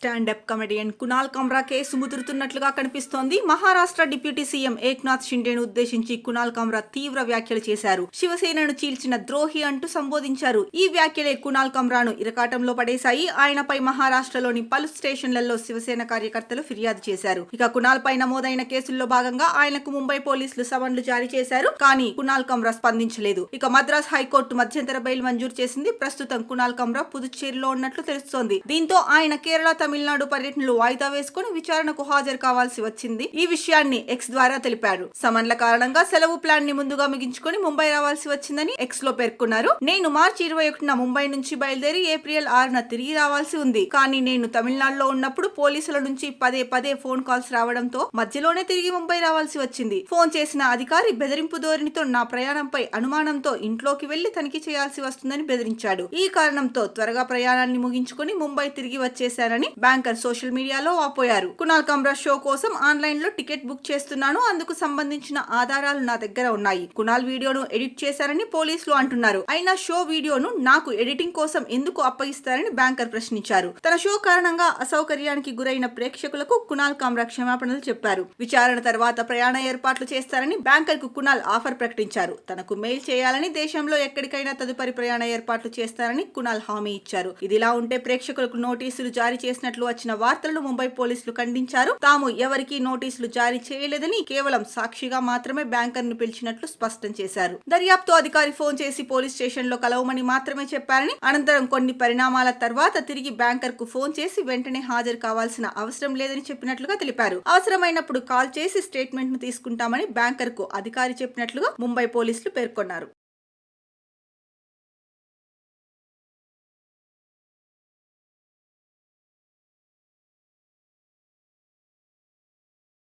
Stand up comedian Kunal Kamra case ముదురుతున్నట్లుగా కనిపిస్తోంది. Maharashtra deputy CM Eknath షిండేను ఉద్దేశించి కునాల్ కమ్రా తీవ్ర వ్యాఖ్యలు చేశారు. శివసేనను చీల్చిన ద్రోహి అంటూ సంబోధించారు. ఈ వ్యాఖ్యలే కునాల్ కమ్రాను ఇరకాటంలో పడేశాయి. ఆయనపై మహారాష్ట్రలోని పలు స్టేషన్లలో శివసేన కార్యకర్తలు ఫిర్యాదు చేశారు. ఇక కునాల్ పై నమోదైన కేసుల్లో భాగంగా ఆయనకు ముంబై పోలీసులు సమన్లు జారీ చేశారు. కానీ కునాల్ కమ్రా స్పందించలేదు. ఇక మద్రాస్ హైకోర్టు మధ్యంతర బెయిల్ మంజూరు చేసింది. ప్రస్తుతం కునాల్ కమ్రా పుదుచ్చేరిలో ఉన్నట్లు తెలుస్తోంది. దీంతో ఆయన కేరళ, తమిళనాడు పర్యటనలు వాయిదా వేసుకుని విచారణకు హాజరు కావాల్సి వచ్చింది. ఈ విషయాన్ని ఎక్స్ ద్వారా తెలిపారు. సమన్ల కారణంగా సెలవు ప్లాన్ ని ముందుగా ముగించుకుని ముంబై రావాల్సి వచ్చిందని ఎక్స్ లో పేర్కొన్నారు. నేను మార్చి 21న ముంబై నుంచి బయలుదేరి ఏప్రిల్ 6న తిరిగి రావాల్సి ఉంది. కానీ నేను తమిళనాడులో ఉన్నప్పుడు పోలీసుల నుంచి పదే ఫోన్ కాల్స్ రావడంతో మధ్యలోనే తిరిగి ముంబై రావాల్సి వచ్చింది. ఫోన్ చేసిన అధికారి బెదిరింపు ధోరణితో నా ప్రయాణంపై అనుమానంతో ఇంట్లోకి వెళ్లి తనిఖీ చేయాల్సి వస్తుందని బెదిరించాడు. ఈ కారణంతో త్వరగా ప్రయాణాన్ని ముగించుకుని ముంబై తిరిగి వచ్చేశారని బ్యాంకర్ సోషల్ మీడియాలో వాపోయారు. కునాల్ కమ్రా షో కోసం ఆన్లైన్ లో టికెట్ బుక్ చేస్తున్నాను. అందుకు సంబంధించిన ఆధారాలు నా దగ్గర ఉన్నాయి. కునాల్ వీడియోను ఎడిట్ చేశారని పోలీసులు అంటున్నారు. అయినా షో వీడియోను నాకు ఎడిటింగ్ కోసం ఎందుకు అప్పగిస్తారని బ్యాంకర్ ప్రశ్నించారు. తన షో కారణంగా అసౌకర్యానికి గురైన ప్రేక్షకులకు కునాల్ కమ్రా క్షమాపణలు చెప్పారు. విచారణ తర్వాత ప్రయాణ ఏర్పాట్లు చేస్తారని బ్యాంకర్ కు కునాల్ ఆఫర్ ప్రకటించారు. తనకు మెయిల్ చేయాలని, దేశంలో ఎక్కడికైనా తదుపరి ప్రయాణ ఏర్పాట్లు చేస్తారని కునాల్ హామీ ఇచ్చారు. ఇదిలా ఉంటే ప్రేక్షకులకు నోటీసులు జారీ చేసినట్లు వచ్చిన వార్తలను ముంబై పోలీసులు ఖండించారు. తాము ఎవరికీ నోటీసులు జారీ చేయలేదని, కేవలం సాక్షిగా మాత్రమే బ్యాంకర్ ను పిలిచినట్లు స్పష్టం చేశారు. దర్యాప్తు అధికారి ఫోన్ చేసి పోలీస్ స్టేషన్ లో కలవమని మాత్రమే చెప్పారని, అనంతరం కొన్ని పరిణామాల తర్వాత తిరిగి బ్యాంకర్ కు ఫోన్ చేసి వెంటనే హాజరు కావాల్సిన అవసరం లేదని చెప్పినట్లుగా తెలిపారు. అవసరమైనప్పుడు కాల్ చేసి స్టేట్మెంట్ ను తీసుకుంటామని బ్యాంకర్ కు అధికారి చెప్పినట్లుగా ముంబై పోలీసులు పేర్కొన్నారు.